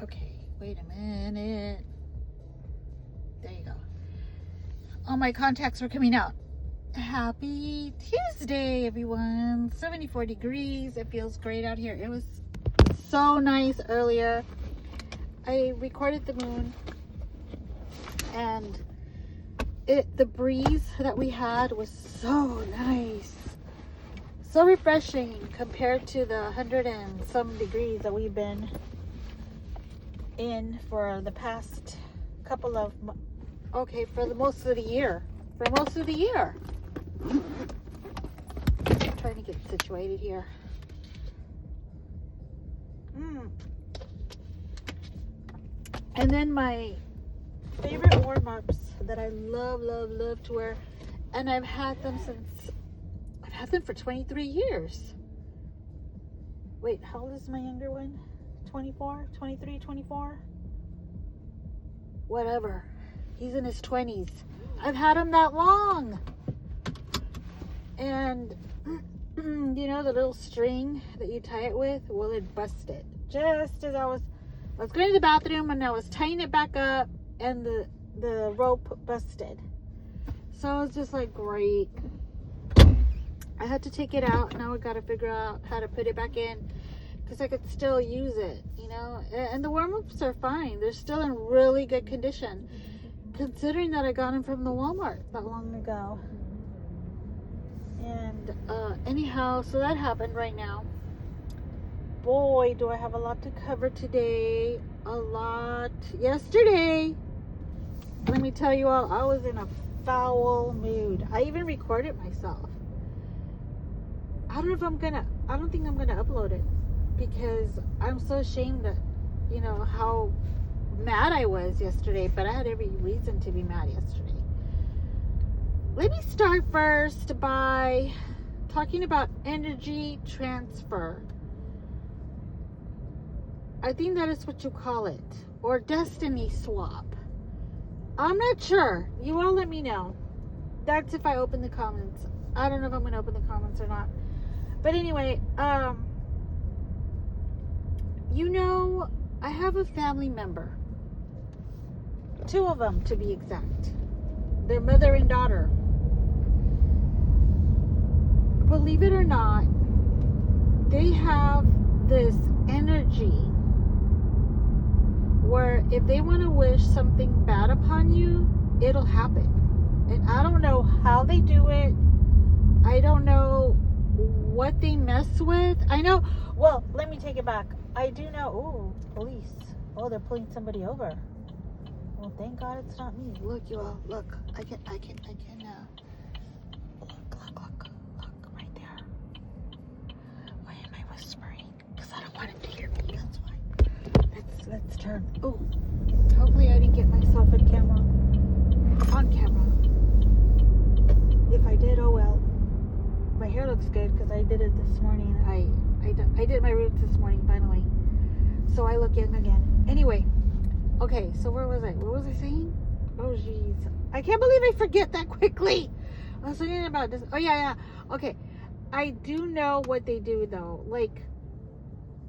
Okay, wait a minute. There you go. All my contacts are coming out. Happy Tuesday, everyone. 74 degrees. It feels great out here. It was so nice earlier. I recorded the moon, and the breeze that we had was so nice, so refreshing compared to the 100 and some degrees that we've been in for the past couple of for the most of the year. I'm trying to get situated here. And then my favorite warm-ups that I love to wear, and I've had them for 23 years. Wait, how old is my younger one? 24, 23, 24? Whatever. He's in his 20s. I've had him that long. And you know the little string that you tie it with? Well, it busted. Just as I was going to the bathroom and I was tying it back up, and the rope busted. So I was just like, great. I had to take it out. Now I got to figure out how to put it back in, because I could still use it, you know. And the warm-ups are fine. They're still in really good condition, considering that I got them from the Walmart that long ago. And anyhow, so that happened right now. Boy, do I have a lot to cover today. A lot. Yesterday, let me tell you all, I was in a foul mood. I even recorded myself. I don't think I'm gonna upload it, because I'm so ashamed that, you know, how mad I was yesterday. But I had every reason to be mad yesterday. Let me start first by talking about energy transfer. I think that is what you call it, or destiny swap. I'm not sure. You all let me know. That's if I open the comments. I don't know if I'm going to open the comments or not. But anyway, you know, I have a family member. 2 of them, to be exact. Their mother and daughter. Believe it or not, they have this energy where if they want to wish something bad upon you, it'll happen. And I don't know how they do it. I don't know what they mess with. I know, well, let me take it back. I do know, oh, police. Oh, they're pulling somebody over. Well, thank God it's not me. Look, you all, look. I can, look, right there. Why am I whispering? Because I don't want him to hear me, that's why. Let's turn. Oh, hopefully I didn't get myself on camera. If I did, oh well. My hair looks good because I did it this morning. I did my roots this morning finally, so I look young again. Anyway, okay. So where was I? What was I saying? Oh jeez, I can't believe I forget that quickly. I was thinking about this. Oh yeah. Okay, I do know what they do though. Like,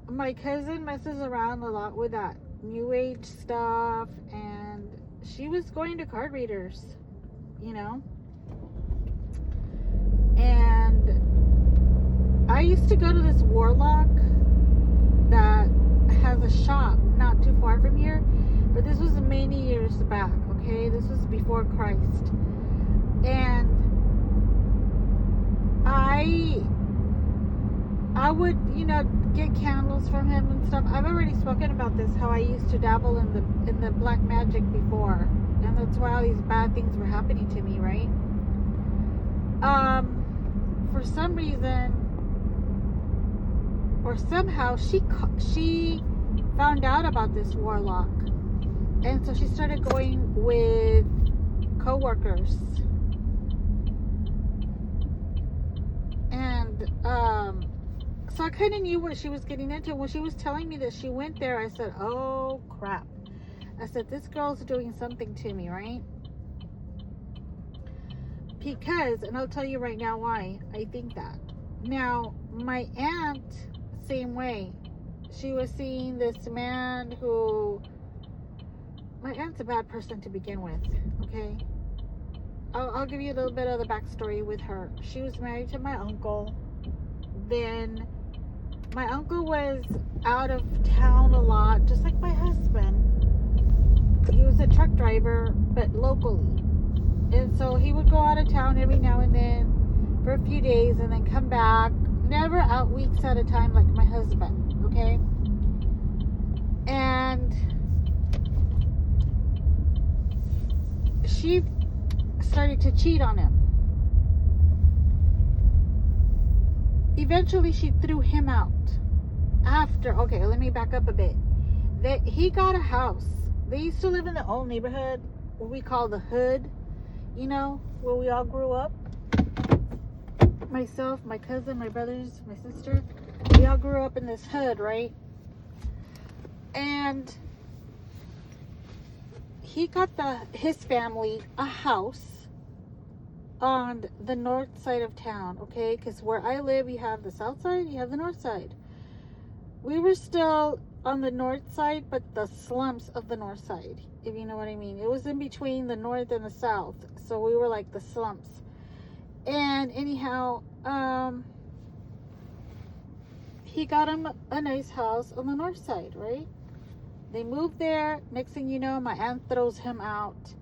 my cousin messes around a lot with that new age stuff, and she was going to card readers, you know. And I used to go to this warlock that has a shop not too far from here, but this was many years back, okay? This was before Christ. And I would, you know, get candles from him and stuff. I've already spoken about this, how I used to dabble in the black magic before, and that's why all these bad things were happening to me, right? For some reason or somehow she found out about this warlock, and so she started going with co-workers, and so I kind of knew what she was getting into. When she was telling me that she went there, I said, oh crap. I said, this girl's doing something to me, right? Because, and I'll tell you right now why I think that. Now, my aunt, same way. she was seeing this man who, my aunt's a bad person to begin with, okay? I'll give you a little bit of the backstory with her. She was married to my uncle. Then my uncle was out of town a lot, just like my husband. He was a truck driver, but locally. And so he would go out of town every now and then for a few days and then come back. Never out weeks at a time like my husband, okay? And she started to cheat on him. Eventually she threw him out. After, okay, let me back up a bit. He got a house. They used to live in the old neighborhood, what we call the hood, you know, where we all grew up. Myself, my cousin, my brothers, my sister, we all grew up in this hood, right? And he got his family a house on the north side of town, okay? Because where I live, you have the south side, you have the north side. We were still on the north side, but the slums of the north side, if you know what I mean. It was in between the north and the south, so we were like the slums. And anyhow, he got him a nice house on the north side, right? They moved there. Next thing you know, my aunt throws him out,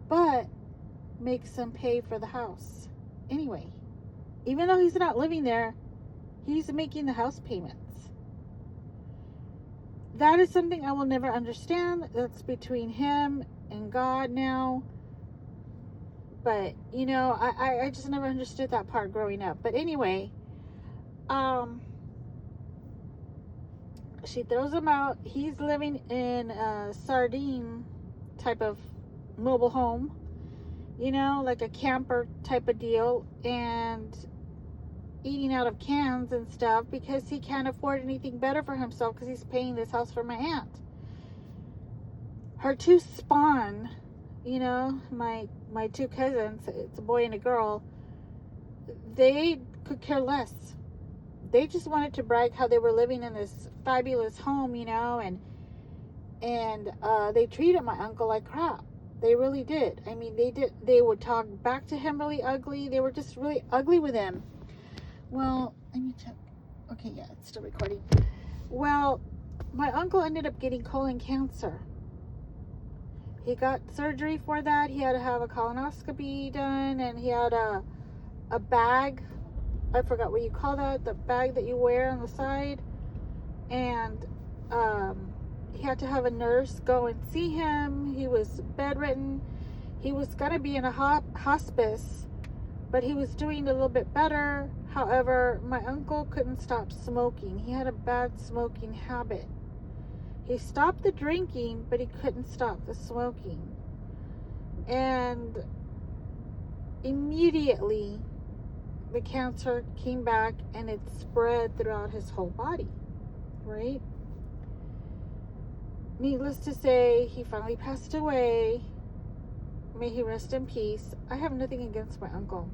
but makes him pay for the house anyway. Even though he's not living there, he's making the house payments. That is something I will never understand. That's between him and God now. But, you know, I just never understood that part growing up. But anyway, she throws him out. He's living in a sardine type of mobile home, you know, like a camper type of deal, and eating out of cans and stuff because he can't afford anything better for himself because he's paying this house for my aunt. Her two spawn, you know, my two cousins, it's a boy and a girl, they could care less. They just wanted to brag how they were living in this fabulous home, you know, and they treated my uncle like crap. They really did. I mean, they would talk back to him really ugly. They were just really ugly with him. Well, let me check. Okay, yeah, it's still recording. Well, my uncle ended up getting colon cancer. He got surgery for that. He had to have a colonoscopy done, and he had a bag. I forgot what you call that. The bag that you wear on the side. And he had to have a nurse go and see him. He was bedridden. He was going to be in a hospice, but he was doing a little bit better. However, my uncle couldn't stop smoking. He had a bad smoking habit. He stopped the drinking, but he couldn't stop the smoking. And immediately, the cancer came back and it spread throughout his whole body, right? Needless to say, he finally passed away. May he rest in peace. I have nothing against my uncle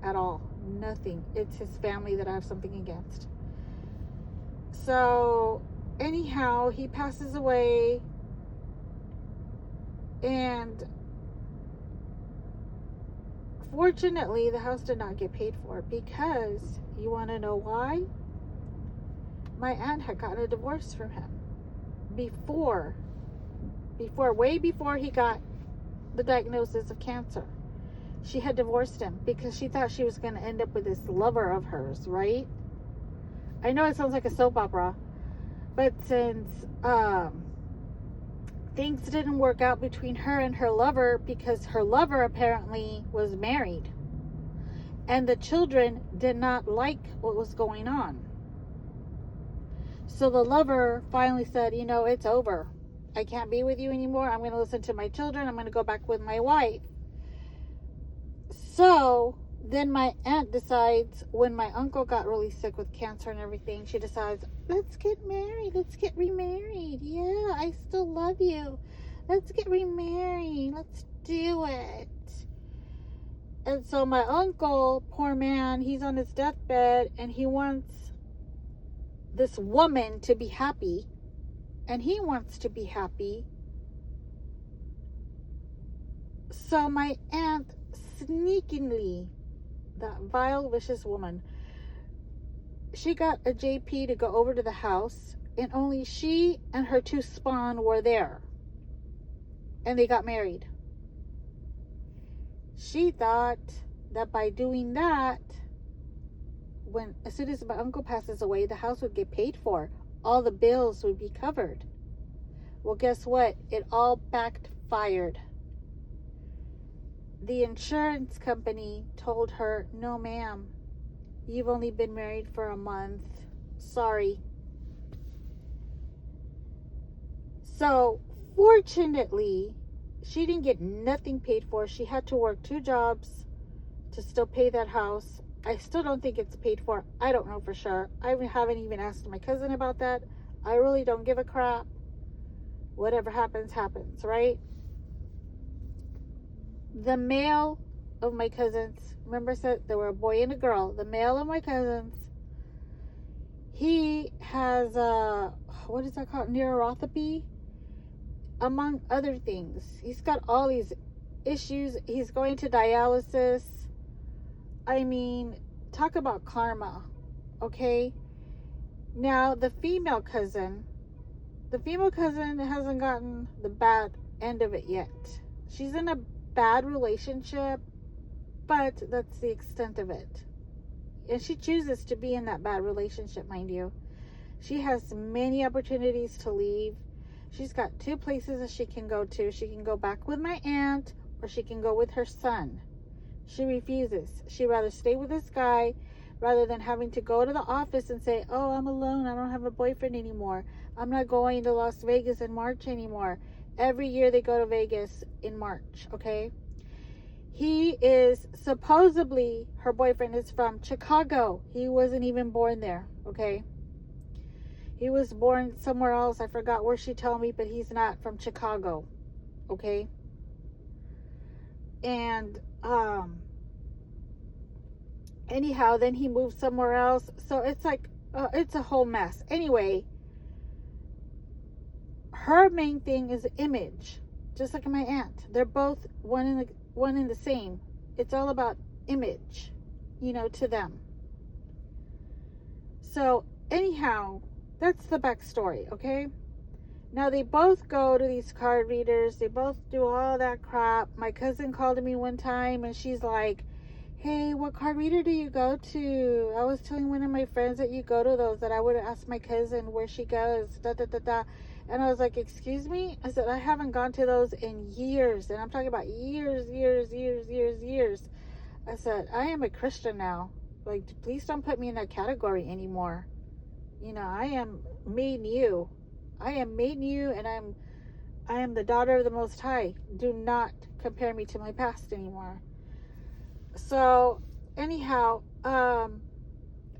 at all. Nothing. It's his family that I have something against. So, anyhow, he passes away, and fortunately, the house did not get paid for because, you want to know why? My aunt had gotten a divorce from him way before he got the diagnosis of cancer. She had divorced him because she thought she was going to end up with this lover of hers, right? I know it sounds like a soap opera, but since things didn't work out between her and her lover because her lover apparently was married, and the children did not like what was going on. So the lover finally said, you know, it's over. I can't be with you anymore. I'm going to listen to my children. I'm going to go back with my wife. So then my aunt decides, when my uncle got really sick with cancer and everything, she decides, let's get married. Let's get remarried. Yeah, I still love you. Let's get remarried. Let's do it. And so my uncle, poor man, he's on his deathbed and he wants this woman to be happy, and he wants to be happy. So my aunt sneakingly, that vile, vicious woman, she got a JP to go over to the house, and only she and her 2 spawn were there. And they got married. She thought that by doing that, as soon as my uncle passes away, the house would get paid for. All the bills would be covered. Well, guess what? It all backfired. The insurance company told her, no ma'am, you've only been married for a month. Sorry. So, fortunately, she didn't get nothing paid for. She had to work 2 jobs to still pay that house. I still don't think it's paid for. I don't know for sure. I haven't even asked my cousin about that. I really don't give a crap. Whatever happens, happens, right? The male of my cousins, remember I said there were a boy and a girl. The male of my cousins, he has what is that called? Neuropathy, among other things. He's got all these issues. He's going to dialysis. I mean, talk about karma, okay? Now, the female cousin hasn't gotten the bad end of it yet. She's in a bad relationship, but that's the extent of it. And she chooses to be in that bad relationship, mind you. She has many opportunities to leave. She's got 2 places that she can go to. She can go back with my aunt, or she can go with her son. She refuses. She'd rather stay with this guy rather than having to go to the office and say, oh, I'm alone. I don't have a boyfriend anymore. I'm not going to Las Vegas in March anymore. Every year they go to Vegas in March, okay? He is supposedly, her boyfriend is from Chicago. He wasn't even born there, okay? He was born somewhere else. I forgot where she told me, but he's not from Chicago, okay? And anyhow, then he moved somewhere else. So it's like, it's a whole mess. Anyway, her main thing is image, just like my aunt. They're both one in the same. It's all about image, to them. So anyhow, that's the backstory, okay? Now, they both go to these card readers. They both do all that crap. My cousin called me one time, and she's like, hey, what card reader do you go to? I was telling one of my friends that you go to those, that I would ask my cousin where she goes, da-da-da-da. And I was like, excuse me? I said, I haven't gone to those in years. And I'm talking about years. I said, I am a Christian now. Like, please don't put me in that category anymore. I am made new. I am made new, and I am the daughter of the Most High. Do not compare me to my past anymore. So, anyhow, I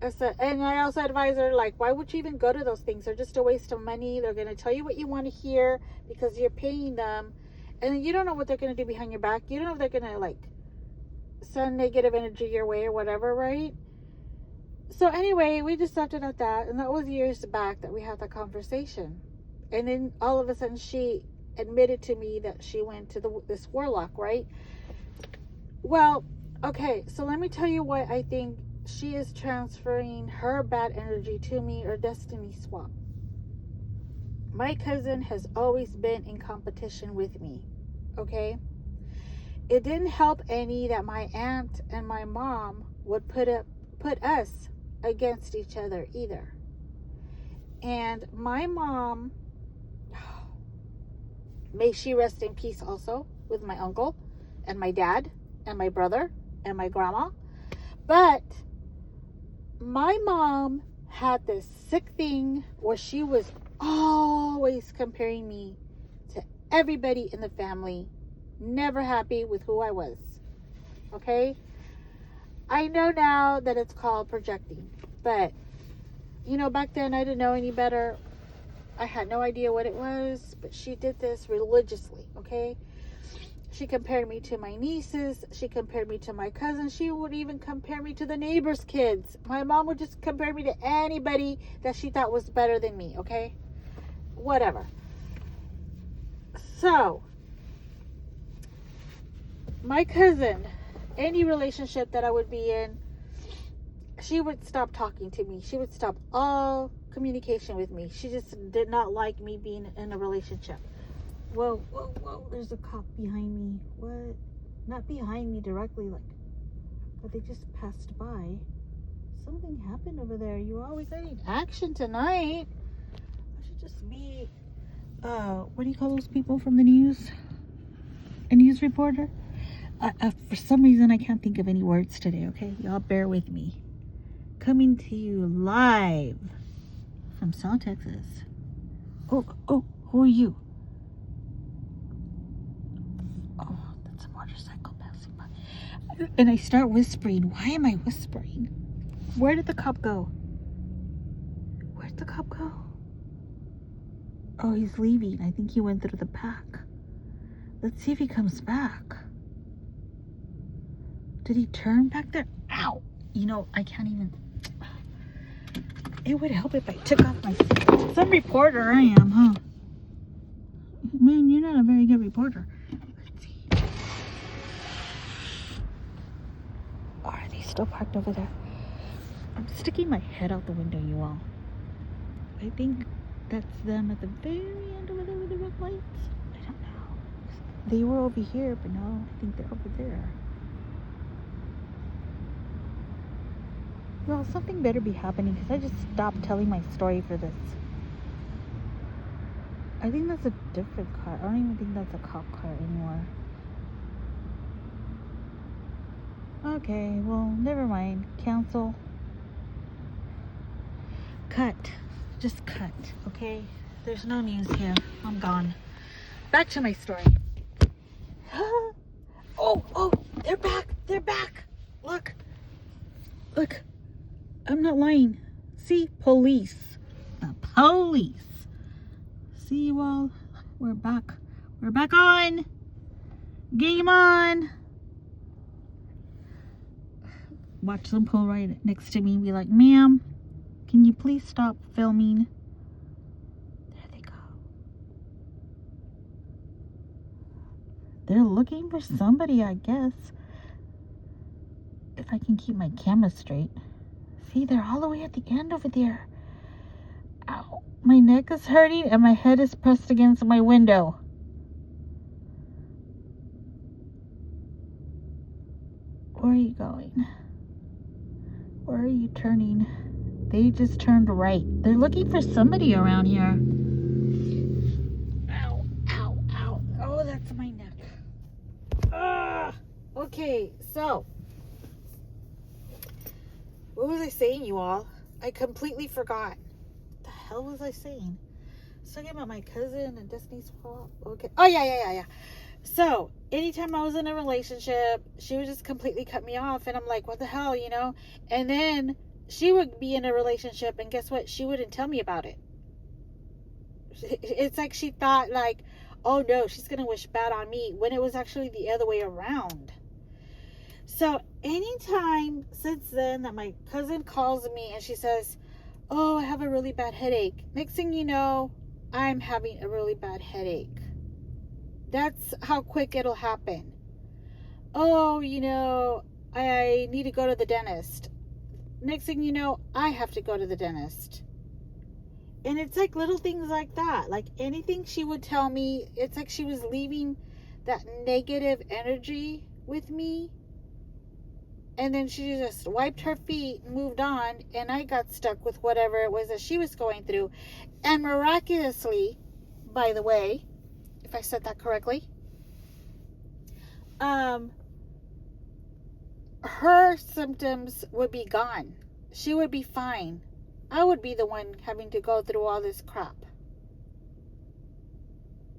said, and I also advise her, like, why would you even go to those things? They're just a waste of money. They're going to tell you what you want to hear because you're paying them. And you don't know what they're going to do behind your back. You don't know if they're going to, like, send negative energy your way or whatever, right? So anyway, we just left it at that. And that was years back that we had that conversation. And then all of a sudden she admitted to me that she went to this warlock, right? Well, okay, so let me tell you why I think she is transferring her bad energy to me, or destiny swap. My cousin has always been in competition with me, okay? It didn't help any that my aunt and my mom would put us against each other either. And my mom, may she rest in peace also, with my uncle and my dad and my brother and my grandma. But my mom had this sick thing where she was always comparing me to everybody in the family, never happy with who I was, okay? I know now that it's called projecting, but back then I didn't know any better. I had no idea what it was, but she did this religiously, okay? She compared me to my nieces. She compared me to my cousins. She would even compare me to the neighbors' kids. My mom would just compare me to anybody that she thought was better than me, okay? Whatever. So, my cousin, any relationship that I would be in, she would stop talking to me. She would stop all communication with me. She just did not like me being in a relationship. Whoa, whoa, whoa, there's a cop behind me. What? Not behind me directly, like, but they just passed by. Something happened over there. You always need action tonight. I should just be, what do you call those people from the news? A news reporter? For some reason, I can't think of any words today, okay? Y'all bear with me. Coming to you live from South Texas. Oh, who are you? Oh, that's a motorcycle passing by. And I start whispering. Why am I whispering? Where did the cop go? Where'd the cop go? Oh, he's leaving. I think he went through the back. Let's see if he comes back. Did he turn back there? Ow! You know, I can't even... It would help if I took off my seat. Some reporter I am, huh? Man, you're not a very good reporter. Let's see. Oh, are they still parked over there? I'm sticking my head out the window, you all. I think that's them at the very end over there with the red lights. I don't know. They were over here, but no, I think they're over there. Well, something better be happening because I just stopped telling my story for this. I think that's a different car. I don't even think that's a cop car anymore. Okay, well, never mind. Cancel. Cut. Just cut, okay? There's no news here. I'm gone. Back to my story. Oh, they're back. They're back. Look. I'm not lying. See? Police. The police. See you all? We're back. We're back on. Game on. Watch them pull right next to me and be like, ma'am, can you please stop filming? There they go. They're looking for somebody, I guess. If I can keep my camera straight. See, they're all the way at the end over there. Ow. My neck is hurting and my head is pressed against my window. Where are you going? Where are you turning? They just turned right. They're looking for somebody around here. Ow, ow, ow. Oh, that's my neck. Okay, so. What was I saying, you all? I completely forgot. What the hell was I saying? Talking about my cousin and Destiny's Swap. Okay. Oh, yeah. So, anytime I was in a relationship, she would just completely cut me off. And I'm like, what the hell, you know? And then she would be in a relationship. And guess what? She wouldn't tell me about it. It's like she thought, like, oh, no, she's going to wish bad on me. When it was actually the other way around. So, anytime since then that my cousin calls me and she says, oh, I have a really bad headache. Next thing you know, I'm having a really bad headache. That's how quick it'll happen. Oh, you know, I need to go to the dentist. Next thing you know, I have to go to the dentist. And it's like little things like that. Like anything she would tell me, it's like she was leaving that negative energy with me. And then she just wiped her feet and moved on. And I got stuck with whatever it was that she was going through. And miraculously, by the way, if I said that correctly, her symptoms would be gone. She would be fine. I would be the one having to go through all this crap.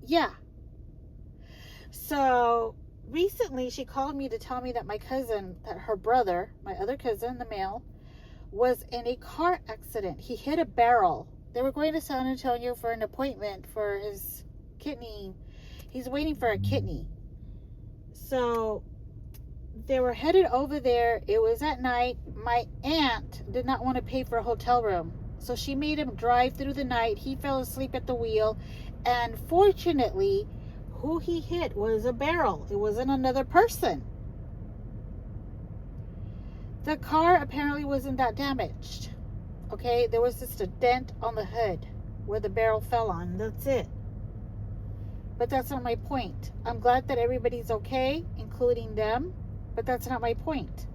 Yeah. So recently she called me to tell me that my cousin, that her brother, my other cousin, the male, was in a car accident. He hit a barrel. They were going to San Antonio for an appointment for his kidney. He's waiting for a kidney. So they were headed over there. It was at night. My aunt did not want to pay for a hotel room, so she made him drive through the night. He fell asleep at the wheel, and fortunately, who he hit was a barrel. It wasn't another person. The car apparently wasn't that damaged. Okay, there was just a dent on the hood where the barrel fell on. That's it. But that's not my point. I'm glad that everybody's okay, including them, but that's not my point.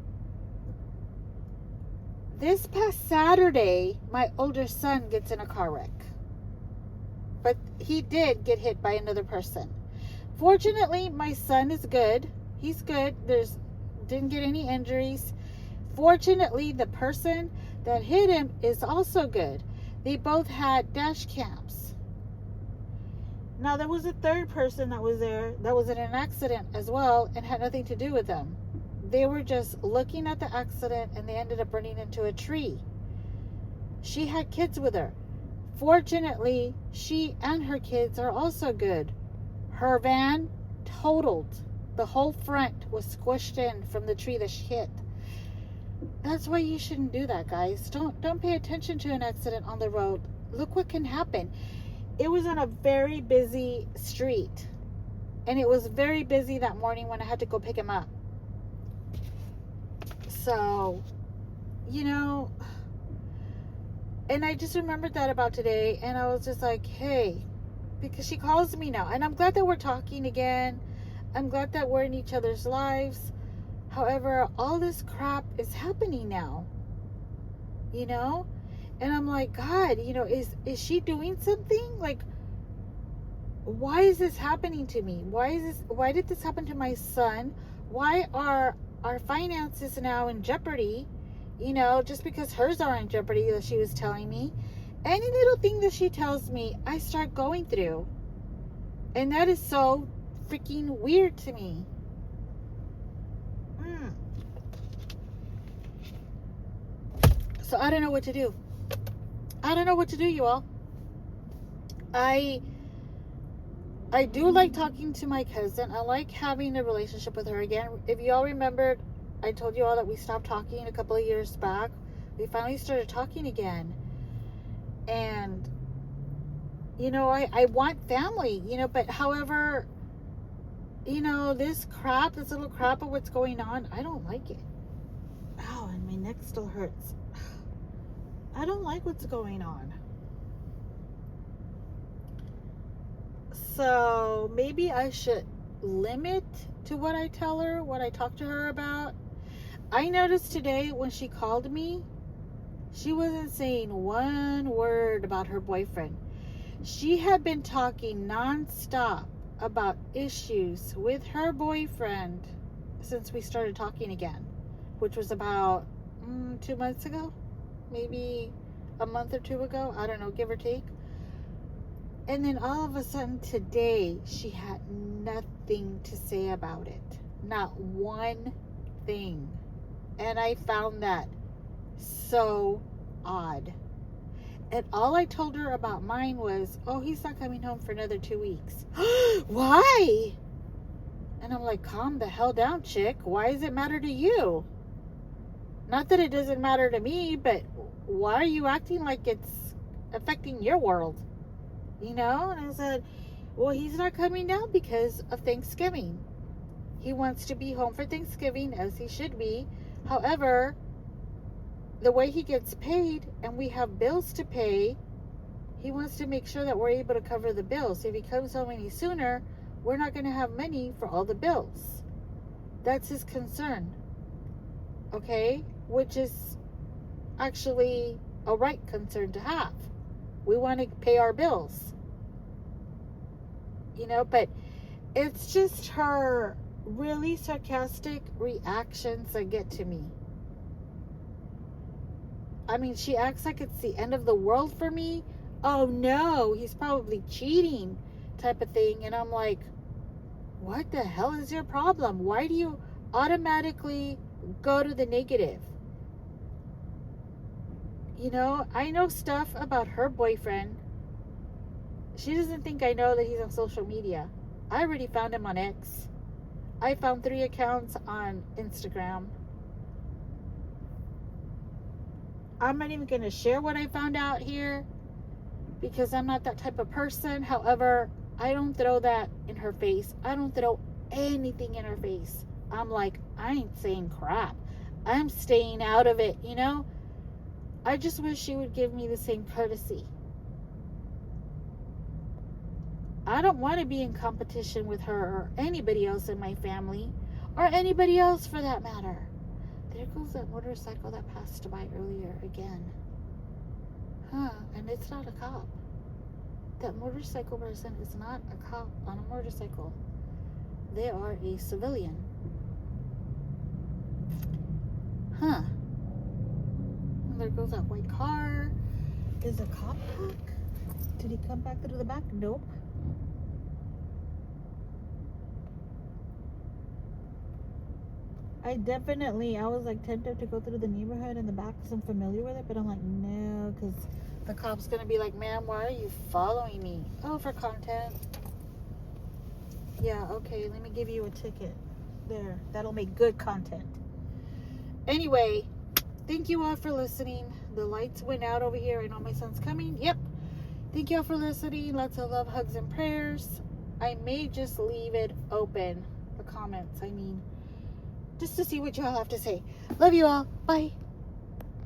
This past Saturday, my older son gets in a car wreck. But he did get hit by another person. Fortunately, my son is good. He's good. Didn't get any injuries. Fortunately, the person that hit him is also good. They both had dash cams. Now, there was a third person that was there that was in an accident as well and had nothing to do with them. They were just looking at the accident and they ended up running into a tree. She had kids with her. Fortunately, she and her kids are also good. Her van totaled. The whole front was squished in from the tree that she hit. That's why you shouldn't do that, guys. Don't pay attention to an accident on the road. Look what can happen. It was on a very busy street. And it was very busy that morning when I had to go pick him up. So, you know, and I just remembered that about today, and I was just like, hey, because she calls me now, and I'm glad that we're talking again. I'm glad that we're in each other's lives. However, all this crap is happening now, you know, and I'm like, God, you know, is she doing something? Like, why is this happening to me? Why did this happen to my son? Why are our finances now in jeopardy? You know, just because hers are in jeopardy, that she was telling me. Any little thing that she tells me, I start going through. And that is so freaking weird to me. So I don't know what to do. I don't know what to do, you all. I do like talking to my cousin. I like having a relationship with her again. If you all remembered, I told you all that we stopped talking a couple of years back. We finally started talking again. And, you know, I want family, you know, but however, you know, this little crap of what's going on, I don't like it. Ow, and my neck still hurts. I don't like what's going on. So maybe I should limit to what I tell her, what I talk to her about. I noticed today when she called me, she wasn't saying one word about her boyfriend. She had been talking nonstop about issues with her boyfriend since we started talking again, which was about 2 months ago, maybe a month or two ago. I don't know, give or take. And then all of a sudden today, she had nothing to say about it. Not one thing. And I found that so odd. And all I told her about mine was, oh, he's not coming home for another 2 weeks. Why? And I'm like, calm the hell down, chick. Why does it matter to you? Not that it doesn't matter to me, but why are you acting like it's affecting your world? You know? And I said, well, he's not coming down because of Thanksgiving. He wants to be home for Thanksgiving, as he should be. However, the way he gets paid and we have bills to pay, he wants to make sure that we're able to cover the bills. If he comes home any sooner, we're not going to have money for all the bills. That's his concern. Okay? Which is actually a right concern to have. We want to pay our bills. You know, but it's just her really sarcastic reactions that get to me. I mean, she acts like it's the end of the world for me. Oh no, he's probably cheating type of thing. And I'm like, what the hell is your problem? Why do you automatically go to the negative? You know, I know stuff about her boyfriend. She doesn't think I know that he's on social media. I already found him on X. I found 3 accounts on Instagram. I'm not even going to share what I found out here because I'm not that type of person. However, I don't throw that in her face. I don't throw anything in her face. I'm like, I ain't saying crap. I'm staying out of it, you know? I just wish she would give me the same courtesy. I don't want to be in competition with her or anybody else in my family, or anybody else for that matter. There goes that motorcycle that passed by earlier again. And it's not a cop. That motorcycle person is not a cop on a motorcycle. They are a civilian. And there goes that white car. Is a cop back? Did he come back through the back? Nope. I was like tempted to go through the neighborhood in the back because I'm familiar with it, but I'm like, no, because the cop's going to be like, ma'am, why are you following me? Oh, for content. Yeah, okay, let me give you a ticket. There, that'll make good content. Anyway, thank you all for listening. The lights went out over here. I know my son's coming. Yep. Thank you all for listening. Lots of love, hugs, and prayers. I may just leave it open, the comments, just to see what you all have to say. Love you all. Bye.